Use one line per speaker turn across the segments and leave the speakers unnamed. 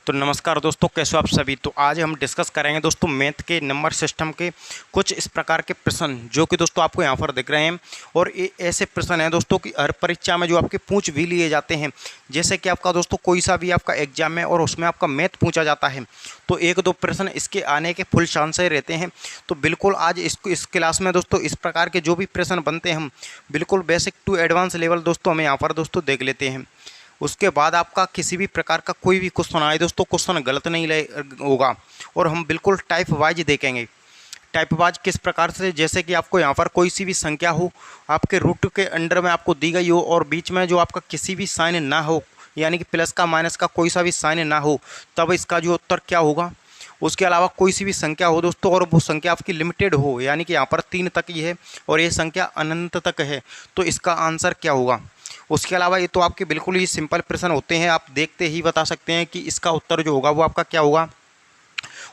तो नमस्कार दोस्तों, कैसे हो आप सभी। तो आज हम डिस्कस करेंगे दोस्तों मैथ के नंबर सिस्टम के कुछ इस प्रकार के प्रश्न जो कि दोस्तों आपको यहाँ पर दिख रहे हैं। और ये ऐसे प्रश्न हैं दोस्तों कि हर परीक्षा में जो आपके पूछ भी लिए जाते हैं। जैसे कि आपका दोस्तों कोई सा भी आपका एग्जाम है और उसमें आपका मैथ पूछा जाता है, तो एक दो प्रश्न इसके आने के फुल चांस से रहते हैं। तो बिल्कुल आज इस क्लास में दोस्तों इस प्रकार के जो भी प्रश्न बनते हैं हम बिल्कुल बेसिक टू एडवांस लेवल दोस्तों हमें यहाँ पर दोस्तों देख लेते हैं। उसके बाद आपका किसी भी प्रकार का कोई भी क्वेश्चन आए दोस्तों, क्वेश्चन गलत नहीं होगा। और हम बिल्कुल टाइप वाइज देखेंगे। टाइप वाइज किस प्रकार से, जैसे कि आपको यहाँ पर कोई सी भी संख्या हो आपके रूट के अंडर में आपको दी गई हो और बीच में जो आपका किसी भी साइन ना हो, यानी कि प्लस का माइनस का कोई सा भी साइन ना हो, तब इसका जो उत्तर क्या होगा। उसके अलावा कोई सी भी संख्या हो दोस्तों और वो संख्या आपकी लिमिटेड हो, यानी कि यहाँ पर 3 तक ही है और ये संख्या अनंत तक है, तो इसका आंसर क्या होगा। उसके अलावा ये तो आपके बिल्कुल ही सिंपल प्रश्न होते हैं, आप देखते ही बता सकते हैं कि इसका उत्तर जो होगा वो आपका क्या होगा।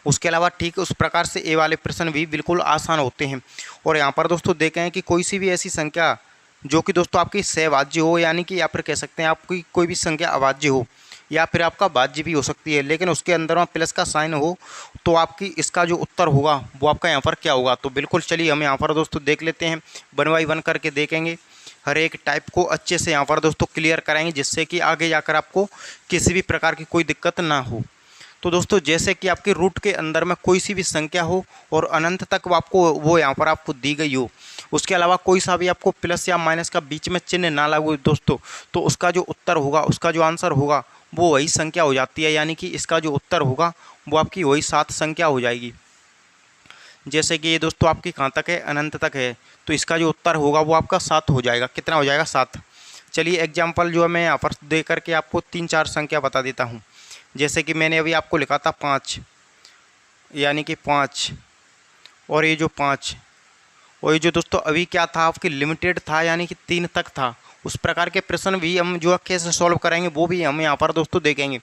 उसके अलावा ठीक उस प्रकार से ए वाले प्रश्न भी बिल्कुल आसान होते हैं। और यहाँ पर दोस्तों देखें कि कोई सी भी ऐसी संख्या जो कि दोस्तों आपकी सहवाज्य हो, यानी कि या फिर कह सकते हैं आपकी कोई भी संख्या अभाज्य हो या फिर आपका भाज्य भी हो सकती है, लेकिन उसके अंदर में प्लस का साइन हो, तो आपकी इसका जो उत्तर होगा वो आपका यहाँ पर क्या होगा। तो बिल्कुल चलिए हम यहाँ पर दोस्तों देख लेते हैं, 1 बाय 1 करके देखेंगे। हर एक टाइप को अच्छे से यहाँ पर दोस्तों क्लियर कराएंगे, जिससे कि आगे जाकर आपको किसी भी प्रकार की कोई दिक्कत ना हो। तो दोस्तों जैसे कि आपके रूट के अंदर में कोई सी भी संख्या हो और अनंत तक वो यहाँ पर आपको दी गई हो, उसके अलावा कोई सा भी आपको प्लस या माइनस का बीच में चिन्ह ना लागू दोस्तों, तो उसका जो उत्तर होगा, उसका जो आंसर होगा वो वही संख्या हो जाती है। यानी कि इसका जो उत्तर होगा वो आपकी वही 7 संख्या हो जाएगी। जैसे कि ये दोस्तों आपकी कहाँ तक है, अनंत तक है, तो इसका जो उत्तर होगा वो आपका 7 हो जाएगा। कितना हो जाएगा, 7। चलिए एग्जाम्पल जो है मैं यहाँ पर दे करके आपको 3-4 संख्या बता देता हूँ। जैसे कि मैंने अभी आपको लिखा था 5, यानी कि 5 और ये जो 5, और ये जो दोस्तों अभी क्या था आपकी लिमिटेड था, यानी कि 3 तक था। उस प्रकार के प्रश्न भी हम जो कैसे सॉल्व करेंगे वो भी हम यहाँ पर दोस्तों देखेंगे।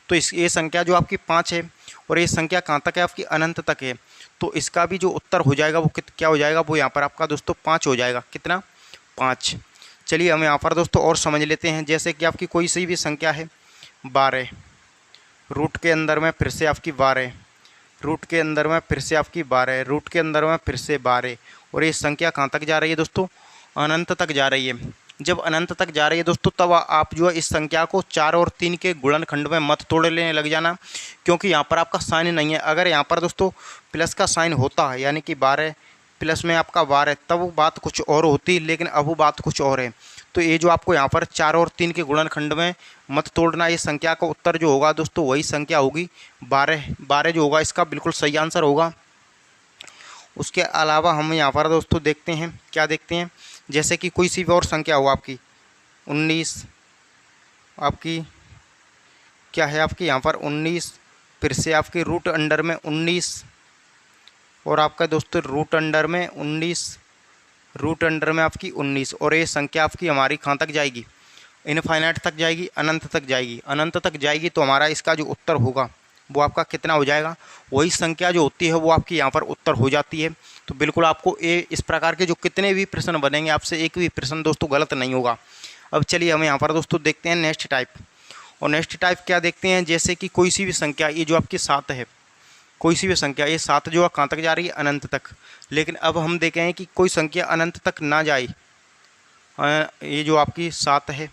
तो ये संख्या जो आपकी 5 है और ये संख्या कहाँ तक है आपकी, अनंत तक है, तो इसका भी जो उत्तर हो जाएगा वो क्या हो जाएगा, वो यहाँ पर आपका दोस्तों 5 हो जाएगा। कितना, 5। चलिए हम यहाँ पर दोस्तों और समझ लेते हैं। जैसे कि आपकी कोई सी भी संख्या है 12, रूट के अंदर में फिर से आपकी 12, रूट के अंदर में फिर से आपकी 12, रूट के अंदर में फिर से 12, और ये संख्या कहाँ तक जा रही है दोस्तों, अनंत तक जा रही है। जब अनंत तक जा रही है दोस्तों, तब आप जो है इस संख्या को 4 और 3 के गुणनखंड में मत तोड़ लेने लग जाना, क्योंकि यहाँ पर आपका साइन नहीं है। अगर यहाँ पर दोस्तों प्लस का साइन होता है, यानी कि 12 प्लस में आपका 12, तब वो बात कुछ और होती, लेकिन अब वो बात कुछ और है। तो ये जो आपको यहाँ पर 4 और 3 के गुणनखंड में मत तोड़ना, ये संख्या का उत्तर जो होगा दोस्तों वही संख्या होगी 12। 12 जो होगा इसका बिल्कुल सही आंसर होगा। उसके अलावा हम यहाँ पर दोस्तों देखते हैं, क्या देखते हैं, जैसे कि कोई सी भी और संख्या हो आपकी 19, आपकी क्या है आपकी यहाँ पर 19, फिर से आपकी रूट अंडर में 19, और आपका दोस्तों रूट अंडर में 19, रूट अंडर में आपकी 19, और ये संख्या आपकी हमारी कहाँ तक जाएगी, इनफाइनाइट तक जाएगी, अनंत तक जाएगी। अनंत तक जाएगी तो हमारा इसका जो उत्तर होगा वो आपका कितना हो जाएगा, वही संख्या जो होती है वो आपकी यहाँ पर उत्तर हो जाती है। तो बिल्कुल आपको इस प्रकार के जो कितने भी प्रश्न बनेंगे आपसे एक भी प्रश्न दोस्तों गलत नहीं होगा। अब चलिए हम यहाँ पर दोस्तों देखते हैं नेक्स्ट टाइप। और नेक्स्ट टाइप क्या देखते हैं, जैसे कि कोई सी भी संख्या, ये जो आपकी 7 है, कोई सी भी संख्या, ये 7 जो है कहाँ तक जा रही है, अनंत तक। लेकिन अब हम देखें कि कोई संख्या अनंत तक ना जाए। ये जो आपकी 7 है,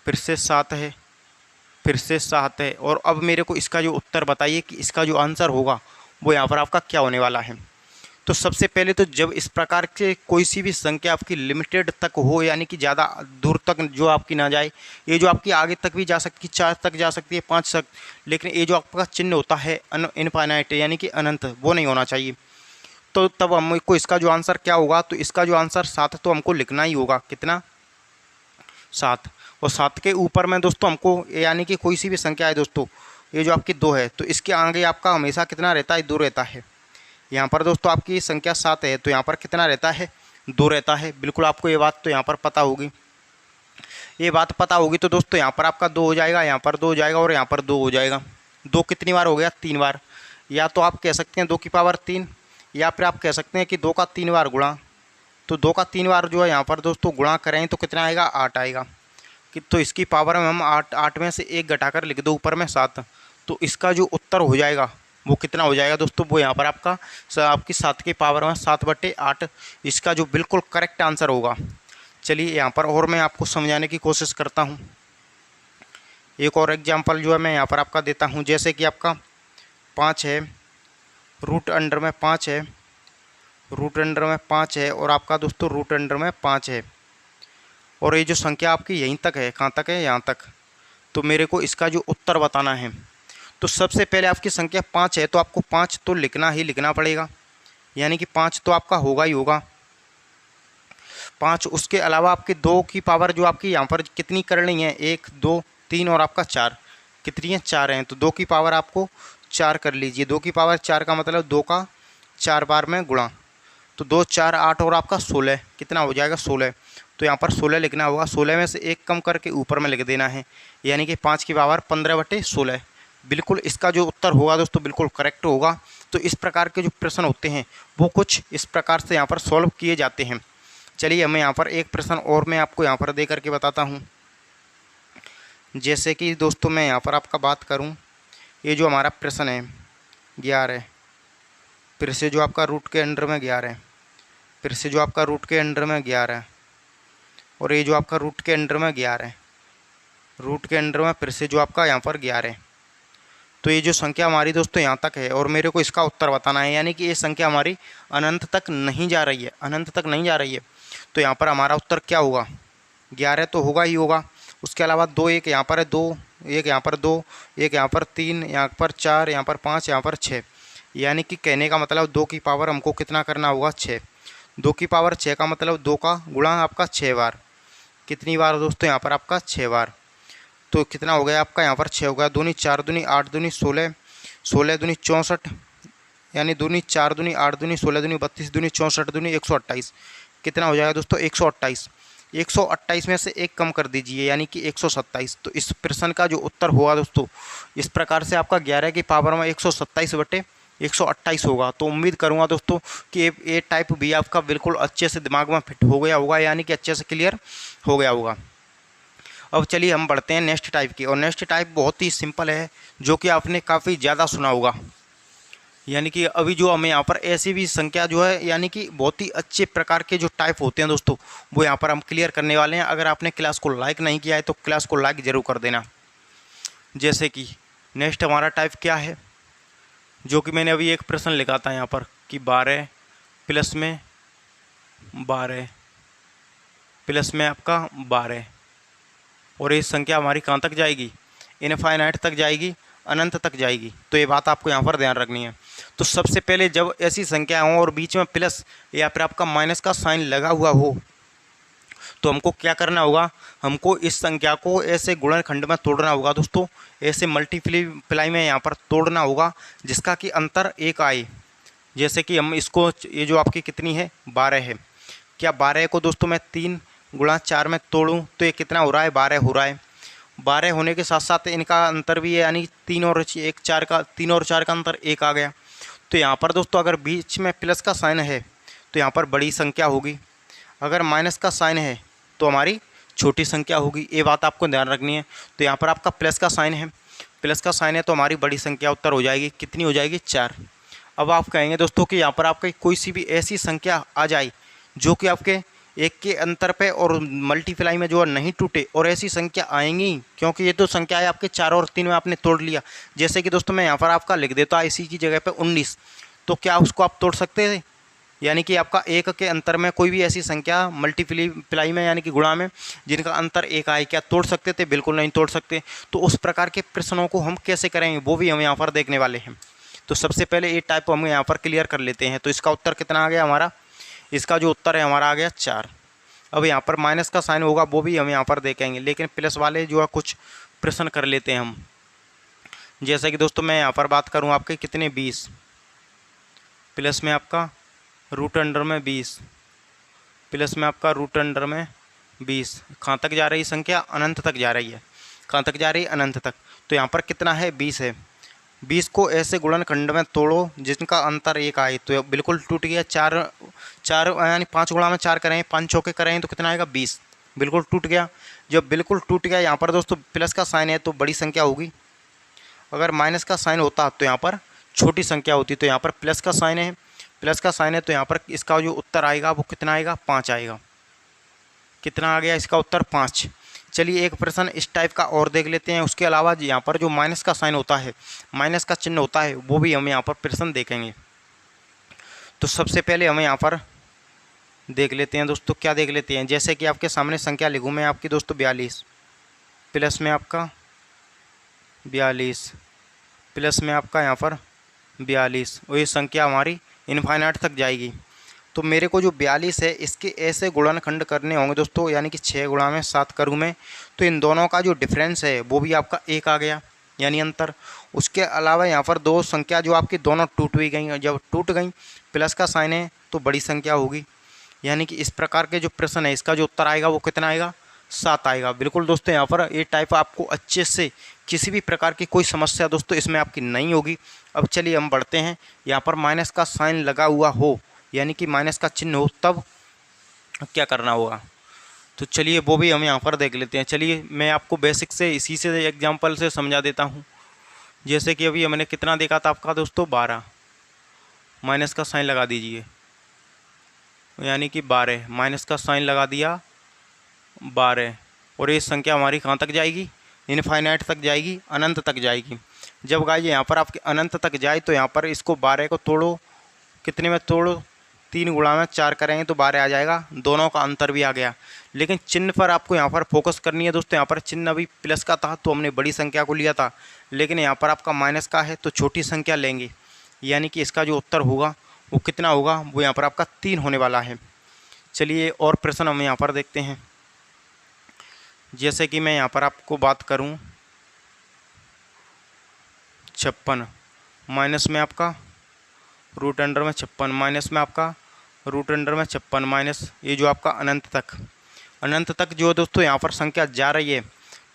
फिर से 7 है, फिर से 7 है, और अब मेरे को इसका जो उत्तर बताइए कि इसका जो आंसर होगा वो यहाँ पर आपका क्या होने वाला है। तो सबसे पहले तो जब इस प्रकार के कोई सी भी संख्या आपकी लिमिटेड तक हो, यानी कि ज़्यादा दूर तक जो आपकी ना जाए, ये जो आपकी आगे तक भी जा सकती है, 4 तक जा सकती है, 5 तक, लेकिन ये जो आपका चिन्ह होता है इनफाइनाइट यानी कि अनंत, वो नहीं होना चाहिए। तो तब हमको इसका जो आंसर क्या होगा, तो इसका जो आंसर 7 तो हमको लिखना ही होगा। कितना, 7। और 7 के ऊपर में दोस्तों हमको, यानी कि कोई सी भी संख्या है दोस्तों, ये जो आपकी 2 है, तो इसके आगे आपका हमेशा कितना रहता है, 2 रहता है। यहाँ पर दोस्तों आपकी संख्या 7 है, तो यहाँ पर कितना रहता है, 2 रहता है। बिल्कुल आपको ये बात तो यहाँ पर पता होगी, ये बात पता होगी। तो दोस्तों यहाँ पर आपका 2 हो जाएगा, यहाँ पर 2 हो जाएगा, और यहाँ पर 2 हो जाएगा। 2 कितनी बार हो गया, 3 बार। या तो आप कह सकते हैं 2 की पावर 3, या फिर आप कह सकते हैं कि 2 का 3 बार गुणा। तो 2 का 3 बार जो है यहाँ पर दोस्तों गुणा करें तो कितना आएगा, 8 आएगा। कि तो इसकी पावर में हम 8 में से 1 घटाकर लिख दो ऊपर में 7, तो इसका जो उत्तर हो जाएगा वो कितना हो जाएगा दोस्तों, वो यहाँ पर आपका आपकी 7 की पावर में 7/8 इसका जो बिल्कुल करेक्ट आंसर होगा। चलिए यहाँ पर और मैं आपको समझाने की कोशिश करता हूँ। एक और एग्जांपल जो है मैं यहाँ पर आपका देता हूँ। जैसे कि आपका 5 है, रूट अंडर में 5 है, रूट अंडर में 5 है और आपका दोस्तों रूट अंडर में 5 है, और ये जो संख्या आपकी यहीं तक है, कहाँ तक है, यहाँ तक। तो मेरे को इसका जो उत्तर बताना है, तो सबसे पहले आपकी संख्या 5 है तो आपको 5 तो लिखना ही लिखना पड़ेगा, यानी कि 5 तो आपका होगा ही होगा 5। उसके अलावा आपकी 2 की पावर जो आपकी यहाँ पर कितनी करनी है, 1 2 3 और आपका 4, कितनी है, 4 हैं। तो 2 की पावर आपको 4 कर लीजिए। 2 की पावर 4 का मतलब 2 का 4 बार में गुणा, तो 2 4 8 और आपका 16, कितना हो जाएगा, 16। तो यहाँ पर 16 लिखना होगा, 16 में से 1 कम करके ऊपर में लिख देना है, यानी कि 5 की पावर 15/16। बिल्कुल इसका जो उत्तर होगा दोस्तों बिल्कुल करेक्ट होगा। तो इस प्रकार के जो प्रश्न होते हैं वो कुछ इस प्रकार से यहाँ पर सॉल्व किए जाते हैं। चलिए हमें यहाँ पर एक प्रश्न और मैं आपको यहाँ पर दे करके बताता हूँ। जैसे कि दोस्तों मैं यहाँ पर आपका बात करूँ, ये जो हमारा प्रश्न है 11, फिर से जो आपका रूट के अंडर में 11, फिर से जो आपका रूट के अंडर में 11, और ये जो आपका रूट के अंडर में 11, रूट के अंडर में फिर से जो आपका यहाँ पर 11। तो ये जो संख्या हमारी दोस्तों यहाँ तक है और मेरे को इसका उत्तर बताना है, यानी कि ये संख्या हमारी अनंत तक नहीं जा रही है, अनंत तक नहीं जा रही है। तो यहाँ पर हमारा उत्तर क्या होगा, 11 तो होगा ही होगा। उसके अलावा 2 एक यहाँ पर है, 2 एक यहाँ पर 2, एक यहाँ पर 3, यहाँ पर 4, यहाँ पर 5, यहाँ पर 6, यानी कि कहने का मतलब 2 की पावर हमको कितना करना होगा, 6। 2 की पावर 6 का मतलब 2 का गुणा आपका 6 बार, कितनी बार दोस्तों, यहाँ पर आपका 6 बार। तो कितना हो गया आपका, यहाँ पर 6 हो गया, 2 4 2 8 2 16, 16 2 64, यानी 2 4 2 8 2 16 2 32 2 64 2 128, कितना हो जाएगा दोस्तों, 128। 128 में से 1 कम कर दीजिए, यानी कि 127। तो इस प्रश्न का जो उत्तर होगा दोस्तों इस प्रकार से आपका 11 की पावर में 127/128 होगा। तो उम्मीद करूंगा दोस्तों कि ये टाइप भी आपका बिल्कुल अच्छे से दिमाग में फिट हो गया होगा, यानी कि अच्छे से क्लियर हो गया होगा। अब चलिए हम बढ़ते हैं नेक्स्ट टाइप की, और नेक्स्ट टाइप बहुत ही सिंपल है, जो कि आपने काफ़ी ज़्यादा सुना होगा। यानी कि अभी जो हमें यहाँ पर ऐसी भी संख्या जो है, यानी कि बहुत ही अच्छे प्रकार के जो टाइप होते हैं दोस्तों, वो यहाँ पर हम क्लियर करने वाले हैं। अगर आपने क्लास को लाइक नहीं किया है तो क्लास को लाइक ज़रूर कर देना। जैसे कि नेक्स्ट हमारा टाइप क्या है, जो कि मैंने अभी एक प्रश्न लिखा था यहाँ पर कि 12 प्लस में 12 प्लस में आपका 12, और ये संख्या हमारी कहाँ तक जाएगी, इनफाइनाइट तक जाएगी, अनंत तक जाएगी। तो ये बात आपको यहाँ पर ध्यान रखनी है। तो सबसे पहले जब ऐसी संख्या हो और बीच में प्लस या फिर आपका माइनस का साइन लगा हुआ हो, तो हमको क्या करना होगा, हमको इस संख्या को ऐसे गुणनखंड में तोड़ना होगा दोस्तों, ऐसे मल्टीप्लाई में यहाँ पर तोड़ना होगा जिसका कि अंतर 1 आए। जैसे कि हम इसको, ये जो आपकी कितनी है, 12 है, क्या 12 को दोस्तों मैं 3 गुणा 4 में तोड़ूँ तो ये कितना हो रहा है, 12 हो रहा है। 12 होने के साथ साथ इनका अंतर भी है, यानी 3 और 1 4 का, 3 और 4 का अंतर 1 आ गया। तो यहाँ पर दोस्तों अगर बीच में प्लस का साइन है तो यहाँ पर बड़ी संख्या होगी, अगर माइनस का साइन है तो हमारी छोटी संख्या होगी। ये बात आपको ध्यान रखनी है। तो यहाँ पर आपका प्लस का साइन है, प्लस का साइन है तो हमारी बड़ी संख्या उत्तर हो जाएगी, कितनी हो जाएगी, 4। अब आप कहेंगे दोस्तों कि यहाँ पर आपकी कोई सी भी ऐसी संख्या आ जाए जो कि आपके 1 के अंतर पे और मल्टीप्लाई में जो है नहीं टूटे, और ऐसी संख्या आएंगी, क्योंकि ये तो संख्या है आपके 4 और 3 में आपने तोड़ लिया। जैसे कि दोस्तों मैं यहाँ पर आपका लिख देता हूँ इसी की जगह पे 19, तो क्या उसको आप तोड़ सकते हैं, यानी कि आपका 1 के अंतर में कोई भी ऐसी संख्या मल्टीप्लाई में यानी कि गुणा में जिनका अंतर 1 आए, क्या तोड़ सकते थे, बिल्कुल नहीं तोड़ सकते। तो उस प्रकार के प्रश्नों को हम कैसे करेंगे वो भी हम यहाँ पर देखने वाले हैं। तो सबसे पहले ये टाइप हम यहाँ पर क्लियर कर लेते हैं। तो इसका उत्तर कितना आ गया हमारा, इसका जो उत्तर है हमारा आ गया 4। अब यहाँ पर माइनस का साइन होगा वो भी हम यहाँ पर देखेंगे, लेकिन प्लस वाले जो है कुछ प्रश्न कर लेते हैं हम। जैसे कि दोस्तों मैं यहाँ पर बात करूँ आपके कितने, 20 प्लस में आपका रूट अंडर में 20 प्लस में आपका रूट अंडर में 20, कहाँ तक जा रही है संख्या, अनंत तक जा रही है। कहाँ तक जा रही है, अनंत तक। तो यहाँ पर कितना है, 20 है। 20 को ऐसे गुणनखंड में तोड़ो जिनका अंतर 1 आए, तो बिल्कुल टूट गया। 4 यानी 5 गुणा में 4 करें, 5 चौके करें तो कितना आएगा, 20, बिल्कुल टूट गया। जब बिल्कुल टूट गया, यहाँ पर दोस्तों प्लस का साइन है तो बड़ी संख्या होगी। अगर माइनस का साइन होता तो यहाँ पर छोटी संख्या होती, तो यहाँ पर प्लस का साइन है, प्लस का साइन है, तो यहाँ पर इसका जो उत्तर आएगा वो कितना आएगा, 5 आएगा। कितना आ गया इसका उत्तर, 5। चलिए एक प्रश्न इस टाइप का और देख लेते हैं। उसके अलावा यहाँ पर जो माइनस का साइन होता है, माइनस का चिन्ह होता है, वो भी हम यहाँ पर प्रश्न देखेंगे। तो सबसे पहले हम यहाँ पर देख लेते हैं दोस्तों, क्या देख लेते हैं, जैसे कि आपके सामने संख्या लिखूँ मैं आपकी दोस्तों 42, प्लस में आपका 42, प्लस में आपका यहाँ पर 42, और ये संख्या हमारी इनफाइनाइट तक जाएगी। तो मेरे को जो 42 है इसके ऐसे गुणनखंड करने होंगे दोस्तों, यानी कि 6 गुणा में 7 करूँ मैं, तो इन दोनों का जो डिफरेंस है वो भी आपका 1 आ गया, यानी अंतर। उसके अलावा यहाँ पर दो संख्या जो आपकी दोनों टूट भी गई, जब टूट गई प्लस का साइन है तो बड़ी संख्या होगी, यानी कि इस प्रकार के जो प्रश्न है इसका जो उत्तर आएगा वो कितना आएगा, 7 आएगा। बिल्कुल दोस्तों, यहाँ पर ये टाइप आपको अच्छे से किसी भी प्रकार की कोई समस्या दोस्तों इसमें आपकी नहीं होगी। अब चलिए हम बढ़ते हैं। यहाँ पर माइनस का साइन लगा हुआ हो, यानी कि माइनस का चिन्ह हो, तब क्या करना होगा, तो चलिए वो भी हम यहाँ पर देख लेते हैं। चलिए मैं आपको बेसिक से इसी से एग्जांपल से समझा देता हूँ। जैसे कि अभी हमने कितना देखा था आपका दोस्तों, 12, माइनस का साइन लगा दीजिए, यानी कि 12, माइनस का साइन लगा दिया 12, और ये संख्या हमारी कहाँ तक जाएगी, इनफाइनाइट तक जाएगी, अनंत तक जाएगी। जब गाइस यहाँ पर आपके अनंत तक जाए तो यहाँ पर इसको 12 को तोड़ो, कितने में तोड़ो, 3 गुणा में 4 करेंगे तो 12 आ जाएगा, दोनों का अंतर भी आ गया। लेकिन चिन्ह पर आपको यहाँ पर फोकस करनी है दोस्तों। यहाँ पर चिन्ह अभी प्लस का था तो हमने बड़ी संख्या को लिया था, लेकिन यहाँ पर आपका माइनस का है तो छोटी संख्या लेंगे, यानी कि इसका जो उत्तर होगा वो कितना होगा, वो यहाँ पर आपका 3 होने वाला है। चलिए और प्रश्न हम यहाँ पर देखते हैं। जैसे कि मैं यहाँ पर आपको बात करूँ 56, माइनस में आपका रूट अंडर में 56, माइनस में आपका रूट अंडर में 56, माइनस ये जो आपका अनंत तक जो दोस्तों यहाँ पर संख्या जा रही है,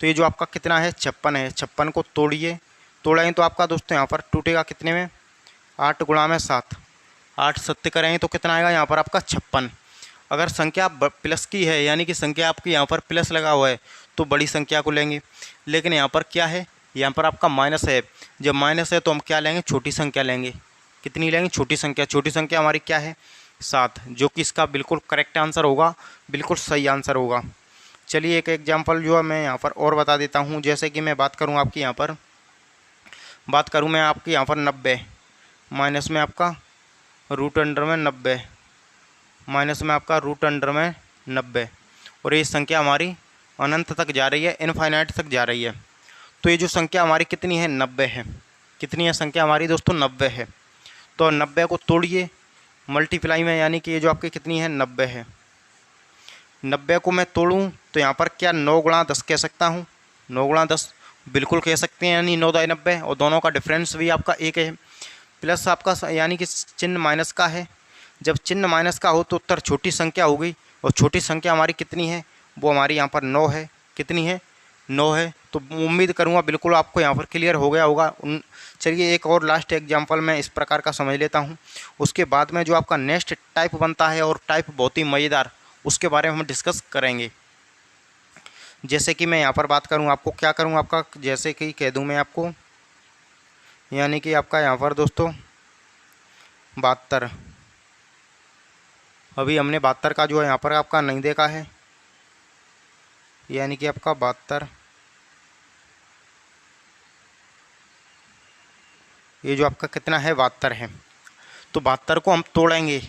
तो ये जो आपका कितना है, 56 है। 56 को तोड़िए, तोड़ेंगे तो आपका दोस्तों यहाँ पर टूटेगा कितने में, 8 गुणा में 7, 8 सत्य करेंगे तो कितना आएगा यहाँ पर आपका 56। अगर संख्या प्लस की है, यानी कि संख्या आपकी यहाँ पर प्लस लगा हुआ है, तो बड़ी संख्या को लेंगे। लेकिन यहाँ पर क्या है, यहाँ पर आपका माइनस है। जब माइनस है तो हम क्या लेंगे, छोटी संख्या लेंगे। कितनी लेंगे, छोटी संख्या। छोटी संख्या हमारी क्या है, 7, जो कि इसका बिल्कुल करेक्ट आंसर होगा, बिल्कुल सही आंसर होगा। चलिए एक एग्जाम्पल जो है मैं यहाँ पर और बता देता हूँ। जैसे कि मैं बात करूँ आपकी यहाँ पर बात करूँ मैं आपकी यहाँ पर 90, माइनस में आपका रूट अंडर में 90, माइनस में आपका रूट अंडर में 90, और ये संख्या हमारी अनंत तक जा रही है, इनफाइनाइट तक जा रही है। तो ये जो संख्या हमारी कितनी है, 90 है। कितनी है संख्या हमारी दोस्तों, 90 है। तो 90 को तोड़िए मल्टीप्लाई में, यानी कि ये जो आपकी कितनी है, 90 है। 90 को मैं तोड़ूँ तो यहाँ पर क्या 9 गुणा 10 कह सकता हूँ, 9 गुणा 10 बिल्कुल कह सकते हैं, यानी 9 दाई 90, और दोनों का डिफरेंस भी आपका 1 है। प्लस आपका यानी कि चिन्ह माइनस का है। जब चिन्ह माइनस का हो तो उत्तर छोटी संख्या हो गई, और छोटी संख्या हमारी कितनी है, वो हमारी यहाँ पर 9 है। कितनी है, 9 है। तो उम्मीद करूँगा बिल्कुल आपको यहाँ पर क्लियर हो गया होगा। चलिए एक और लास्ट एग्जांपल मैं इस प्रकार का समझ लेता हूँ, उसके बाद में जो आपका नेक्स्ट टाइप बनता है, और टाइप बहुत ही मज़ेदार, उसके बारे में हम डिस्कस करेंगे। जैसे कि मैं यहाँ पर बात करूँ, आपको क्या करूँ, आपका जैसे कि कह दूँ मैं आपको, यानी कि आपका यहाँ पर दोस्तों 72, अभी हमने 72 का जो है यहाँ पर आपका नहीं देखा है, यानी कि आपका 72, ये जो आपका कितना है, 72 है। तो 72 को हम तोड़ेंगे,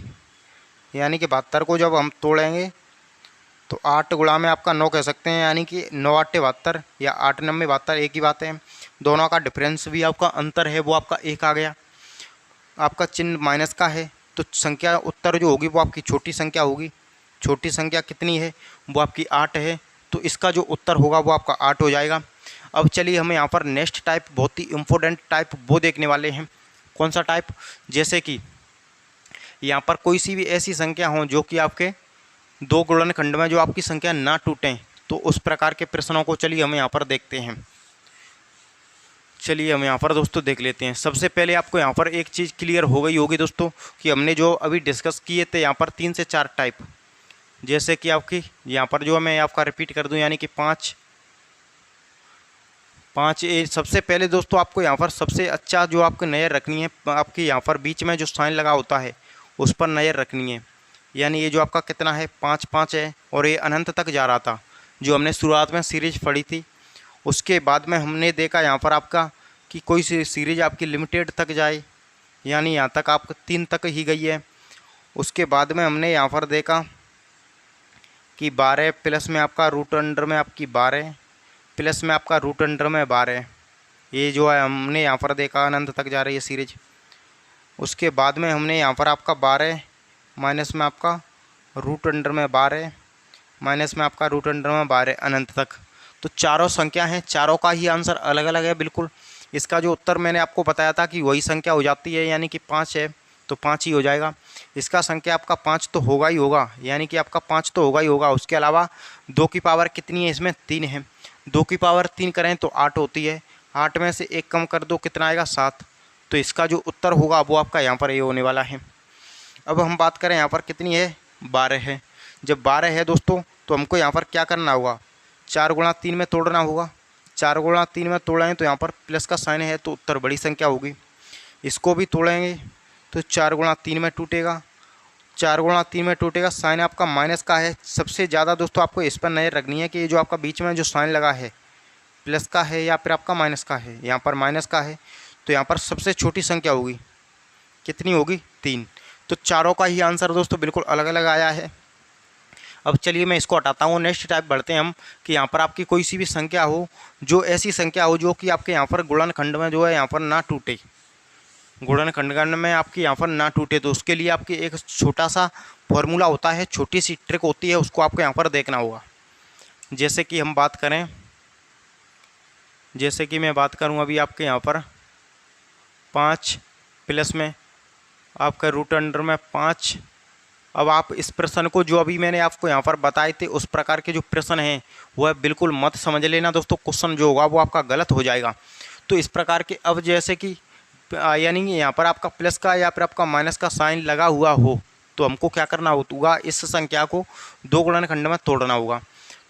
यानी कि 72 को जब हम तोड़ेंगे तो 8 गुणा में आपका 9 कह सकते हैं, यानी कि 9 8 72 या 8 9 72 एक ही बात है। दोनों का डिफरेंस भी आपका अंतर है वो आपका 1 आ गया। आपका चिन्ह माइनस का है तो संख्या उत्तर जो होगी वो आपकी छोटी संख्या होगी। छोटी संख्या कितनी है, वो आपकी 8 है, तो इसका जो उत्तर होगा वो आपका 8 हो जाएगा। अब चलिए हम यहाँ पर नेक्स्ट टाइप, बहुत ही इम्पोर्टेंट टाइप वो देखने वाले हैं। कौन सा टाइप, जैसे कि यहाँ पर कोई सी भी ऐसी संख्या हो जो कि आपके 2 गुणनखंड में जो आपकी संख्या ना टूटें, तो उस प्रकार के प्रश्नों को चलिए हम यहाँ पर देखते हैं। चलिए हम यहाँ पर दोस्तों देख लेते हैं। सबसे पहले आपको यहाँ पर एक चीज़ क्लियर हो गई होगी दोस्तों, कि हमने जो अभी डिस्कस किए थे यहाँ पर 3 से 4 टाइप, जैसे कि आपकी यहाँ पर जो मैं आपका रिपीट कर दूँ, यानी कि 5 5 ए सबसे पहले दोस्तों आपको यहाँ पर सबसे अच्छा जो आपको नज़र रखनी है, आपके यहाँ पर बीच में जो साइन लगा होता है उस पर नज़र रखनी है। यानी ये जो आपका कितना है 5 5 है और ये अनंत तक जा रहा था जो हमने शुरुआत में सीरीज पढ़ी थी। उसके बाद में हमने देखा यहाँ पर आपका कि कोई सी सीरीज आपकी लिमिटेड तक जाए, यानी यहाँ तक आप 3 तक ही गई है। उसके बाद में हमने यहाँ पर देखा कि 12 प्लस में आपका रूट अंडर में आपकी 12 प्लस में आपका रूट अंडर में 12, ये जो है हमने यहाँ पर देखा अनंत तक जा रही है सीरीज। उसके बाद में हमने यहाँ पर आपका 12 माइनस में आपका रूट अंडर में 12 माइनस में आपका रूट अंडर में 12 अनंत तक। तो चारों संख्या हैं, चारों का ही आंसर अलग अलग है बिल्कुल। इसका जो उत्तर मैंने आपको बताया था कि वही संख्या हो जाती है, यानी कि 5 है तो 5 ही हो जाएगा। इसका संख्या आपका 5 तो होगा ही होगा, यानी कि आपका 5 तो होगा ही होगा। उसके अलावा 2 की पावर कितनी है, इसमें 3 है। 2 की पावर 3 करें तो 8 होती है, 8 में से 1 कम कर दो कितना आएगा 7। तो इसका जो उत्तर होगा वो आपका यहाँ पर ये होने वाला है। अब हम बात करें यहाँ पर कितनी है, 12 है। जब 12 है दोस्तों तो हमको यहाँ पर क्या करना होगा, 4 गुणा 3 में तोड़ना होगा। 4 गुणा 3 में तोड़ेंगे तो यहाँ पर प्लस का साइन है तो उत्तर बड़ी संख्या होगी। इसको भी तोड़ेंगे तो 4 गुणा 3 में टूटेगा, 4 गुणा 3 में टूटेगा, साइन आपका माइनस का है। सबसे ज़्यादा दोस्तों आपको इस पर नज़र रखनी है कि ये जो आपका बीच में जो साइन लगा है प्लस का है या फिर आपका माइनस का है। यहाँ पर माइनस का है तो यहाँ पर सबसे छोटी संख्या होगी, कितनी होगी 3। तो चारों का ही आंसर दोस्तों बिल्कुल अलग अलग आया है। अब चलिए मैं इसको हटाता हूँ, नेक्स्ट टाइप बढ़ते हैं हम कि यहाँ पर आपकी कोई सी भी संख्या हो, जो ऐसी संख्या हो जो कि आपके यहाँ पर गुणनखंड में जो है यहाँ पर ना टूटे, गुणनखंड में आपकी यहाँ पर ना टूटे। तो उसके लिए आपकी एक छोटा सा फॉर्मूला होता है, छोटी सी ट्रिक होती है, उसको आपको यहाँ पर देखना होगा। जैसे कि हम बात करें, जैसे कि मैं बात करूँ अभी आपके यहाँ पर 5 प्लस में आपका रूट अंडर में 5। अब आप इस प्रश्न को जो अभी मैंने आपको यहाँ पर बताए थे उस प्रकार के जो प्रश्न हैं वह बिल्कुल मत समझ लेना दोस्तों, क्वेश्चन जो होगा वो आपका गलत हो जाएगा। तो इस प्रकार के अब जैसे कि यानी यहाँ पर आपका प्लस का या फिर आपका माइनस का साइन लगा हुआ हो तो हमको क्या करना होगा, इस संख्या को 2 गुणनखंड में तोड़ना होगा।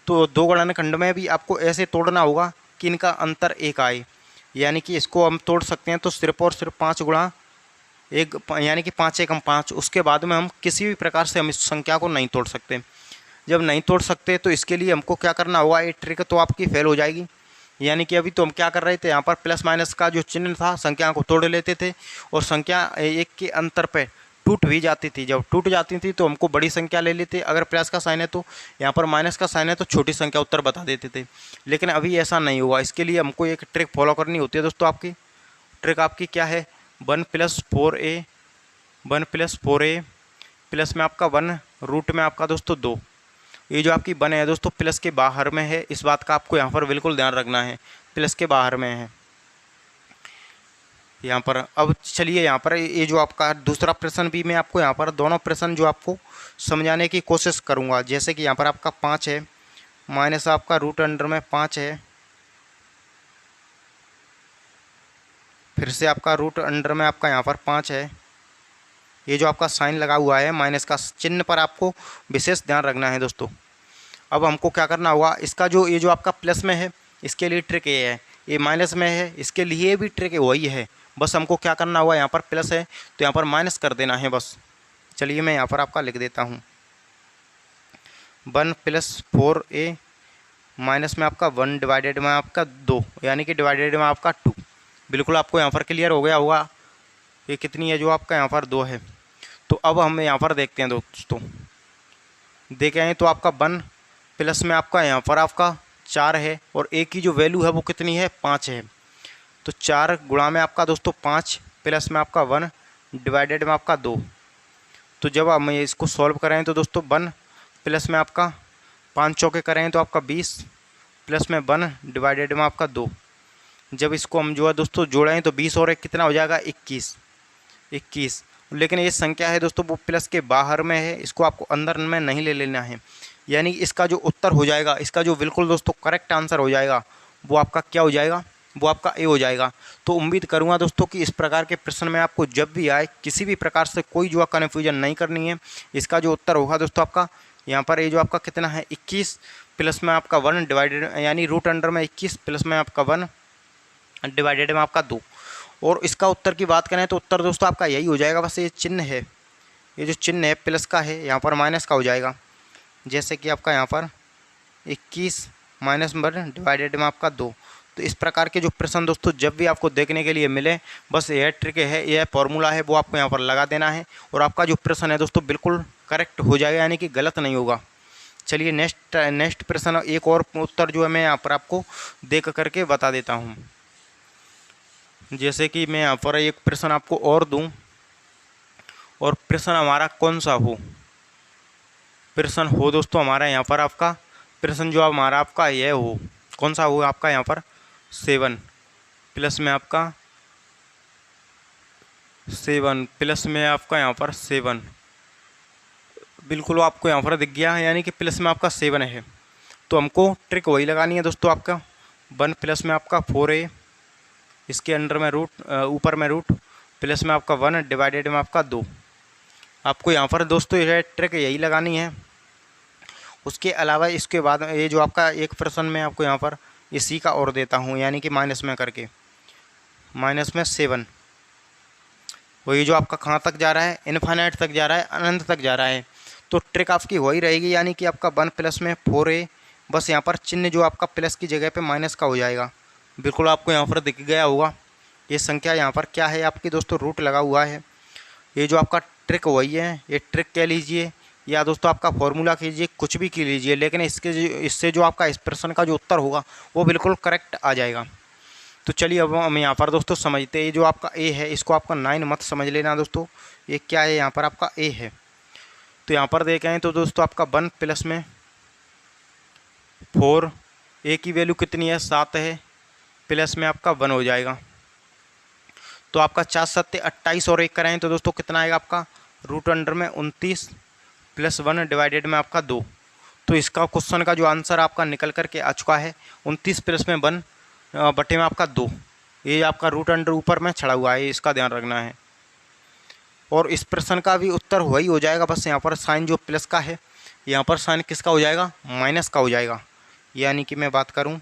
तो 2 गुणनखंड में भी आपको ऐसे तोड़ना होगा कि इनका अंतर 1 आए, यानी कि इसको हम तोड़ सकते हैं तो सिर्फ और सिर्फ 5 गुणा 1, यानी कि 5 एकम 5। उसके बाद में हम किसी भी प्रकार से हम इस संख्या को नहीं तोड़ सकते। जब नहीं तोड़ सकते तो इसके लिए हमको क्या करना होगा, ये ट्रिक तो आपकी फेल हो जाएगी। यानी कि अभी तो हम क्या कर रहे थे, यहाँ पर प्लस माइनस का जो चिन्ह था संख्या को तोड़ लेते थे और संख्या 1 के अंतर पे टूट भी जाती थी। जब टूट जाती थी तो हमको बड़ी संख्या ले लेते, अगर प्लस का साइन है तो यहाँ पर माइनस का साइन है तो छोटी संख्या उत्तर बता देते थे। लेकिन अभी ऐसा नहीं हुआ, इसके लिए हमको एक ट्रिक फॉलो करनी होती है दोस्तों। आपकी ट्रिक आपकी क्या है, 1 + 4a 1 + 4a प्लस में आपका 1 रूट में आपका दोस्तों 2। ये जो आपकी 1 है दोस्तों प्लस के बाहर में है, इस बात का आपको यहाँ पर बिल्कुल ध्यान रखना है, प्लस के बाहर में है यहाँ पर। अब चलिए यहाँ पर ये जो आपका दूसरा प्रश्न भी मैं आपको यहाँ पर दोनों प्रश्न जो आपको समझाने की कोशिश करूँगा। जैसे कि यहाँ पर आपका 5 है माइनस आपका रूट अंडर में 5 है, फिर से आपका रूट अंडर में आपका यहाँ पर 5 है। ये जो आपका साइन लगा हुआ है माइनस का चिन्ह पर आपको विशेष ध्यान रखना है दोस्तों। अब हमको क्या करना होगा, इसका जो ये जो आपका प्लस में है इसके लिए ट्रिक ये है, ये माइनस में है इसके लिए भी ट्रिक वही है। बस हमको क्या करना होगा, यहाँ पर प्लस है तो यहाँ पर माइनस कर देना है बस। चलिए मैं यहाँ पर आपका लिख देता हूँ, 1 + 4a माइनस में आपका 1 डिवाइडेड में आपका 2, यानी कि डिवाइडेड में आपका 2। बिल्कुल आपको यहाँ पर क्लियर हो गया होगा ये कितनी है, जो आपका यहाँ पर 2 है। तो अब हम यहाँ पर देखते हैं दोस्तों, देखें तो आपका 1 प्लस में आपका यहाँ पर आपका 4 है और a की जो वैल्यू है वो कितनी है 5 है। तो 4 गुणा में आपका दोस्तों 5 प्लस में आपका 1 डिवाइडेड में आपका 2। तो जब हम इसको सॉल्व करें तो दोस्तों 1 प्लस में आपका 5 चौके करें तो आपका 20 प्लस में 1 डिवाइडेड में आपका 2। जब इसको हम जो है दोस्तों जोड़ें तो 20 और 1 कितना हो जाएगा 21। लेकिन ये संख्या है दोस्तों वो प्लस के बाहर में है, इसको आपको अंदर में नहीं ले लेना है। यानी इसका जो उत्तर हो जाएगा, इसका जो बिल्कुल दोस्तों करेक्ट आंसर हो जाएगा वो आपका क्या हो जाएगा, वो आपका ए हो जाएगा। तो उम्मीद करूंगा दोस्तों कि इस प्रकार के प्रश्न में आपको जब भी आए किसी भी प्रकार से कोई जो कन्फ्यूजन नहीं करनी है। इसका जो उत्तर होगा दोस्तों आपका यहाँ पर ये जो आपका कितना है 21 प्लस में आपका 1 डिवाइडेड, यानी रूट अंडर में 21 प्लस में आपका 1 डिवाइडेड में आपका 2। और इसका उत्तर की बात करें तो उत्तर दोस्तों आपका यही हो जाएगा, बस ये चिन्ह है, ये जो चिन्ह है प्लस का है, यहाँ पर माइनस का हो जाएगा। जैसे कि आपका यहाँ पर 21 माइनस 1 डिवाइडेड में आपका 2। तो इस प्रकार के जो प्रश्न दोस्तों जब भी आपको देखने के लिए मिले, बस यह ट्रिक है, यह फॉर्मूला है, वो आपको यहाँ पर लगा देना है और आपका जो प्रश्न है दोस्तों बिल्कुल करेक्ट हो जाएगा, यानी कि गलत नहीं होगा। चलिए नेक्स्ट प्रश्न, एक और उत्तर जो है मैं यहाँ पर आपको देख करके बता देता हूँ। जैसे कि मैं यहाँ पर एक प्रश्न आपको और दूँ, और प्रश्न हमारा कौन सा हो, प्रश्न हो दोस्तों हमारा यहाँ पर आपका प्रश्न जो हमारा आपका यह हो, कौन सा हो आपका यहाँ पर 7 प्लस में आपका 7 प्लस में आपका यहाँ पर 7, बिल्कुल आपको यहाँ पर दिख गया, यानी कि प्लस में आपका 7 है। तो हमको ट्रिक वही लगानी है दोस्तों, आपका 1 प्लस में आपका 4a, इसके अंडर में रूट, ऊपर में रूट, प्लस में आपका 1 डिवाइडेड में आपका 2। आपको यहाँ पर दोस्तों यह ट्रिक यही लगानी है। उसके अलावा इसके बाद ये जो आपका एक प्रश्न में आपको यहाँ पर इसी का और देता हूँ, यानी कि माइनस में करके, माइनस में 7, वही जो आपका कहाँ तक जा रहा है, इनफाइनाइट तक जा रहा है, अनंत तक जा रहा है। तो ट्रिक आपकी वही रहेगी, यानी कि आपका 1 प्लस में 4a, बस यहाँ पर चिन्ह जो आपका प्लस की जगह पे माइनस का हो जाएगा। बिल्कुल आपको यहाँ पर दिख गया होगा ये संख्या यहाँ पर क्या है आपकी दोस्तों, रूट लगा हुआ है। ये जो आपका ट्रिक वही है, ये ट्रिक कह लीजिए या दोस्तों आपका फॉर्मूला कीजिए, कुछ भी की लीजिए, लेकिन इससे जो आपका इस प्रश्न का जो उत्तर होगा वो बिल्कुल करेक्ट आ जाएगा। तो चलिए अब हम यहाँ पर दोस्तों समझते हैं। ये जो आपका ए है, इसको आपका 9 मत समझ लेना दोस्तों, ये क्या है, यहाँ पर आपका ए है। तो यहाँ पर देखें तो दोस्तों आपका 1 प्लस में 4, ए की वैल्यू कितनी है, 7 है, प्लस में आपका 1 हो जाएगा। तो आपका 4 7 28 और 1 कराएँ तो दोस्तों कितना आएगा आपका, रूट अंडर में 29 प्लस 1 डिवाइडेड में आपका 2। तो इसका क्वेश्चन का जो आंसर आपका निकल कर के आ चुका है 29 प्लस में 1 बटे में आपका 2। ये आपका रूट अंडर ऊपर में छड़ा हुआ है, इसका ध्यान रखना है। और इस प्रश्न का भी उत्तर वही हो जाएगा, बस यहाँ पर साइन जो प्लस का है, यहाँ पर साइन किसका हो जाएगा, माइनस का हो जाएगा। यानी कि मैं बात करूँ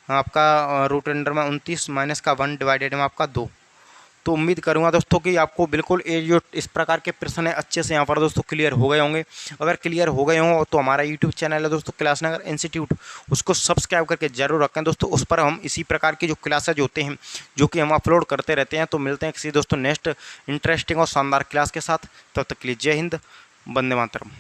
आपका रूट अंडर में 29 माइनस का 1 डिवाइडेड में आपका 2। तो उम्मीद करूंगा दोस्तों कि आपको बिल्कुल ये जो इस प्रकार के प्रश्न है अच्छे से यहाँ पर दोस्तों क्लियर हो गए होंगे। अगर क्लियर हो गए हों तो हमारा यूट्यूब चैनल है दोस्तों क्लासनगर इंस्टीट्यूट, उसको सब्सक्राइब करके जरूर रखें दोस्तों। उस पर हम इसी प्रकार की जो क्लासेज होते हैं जो कि हम अपलोड करते रहते हैं। तो मिलते हैं किसी दोस्तों नेक्स्ट इंटरेस्टिंग और शानदार क्लास के साथ, तब तक के लिए जय हिंद, वंदे मातरम।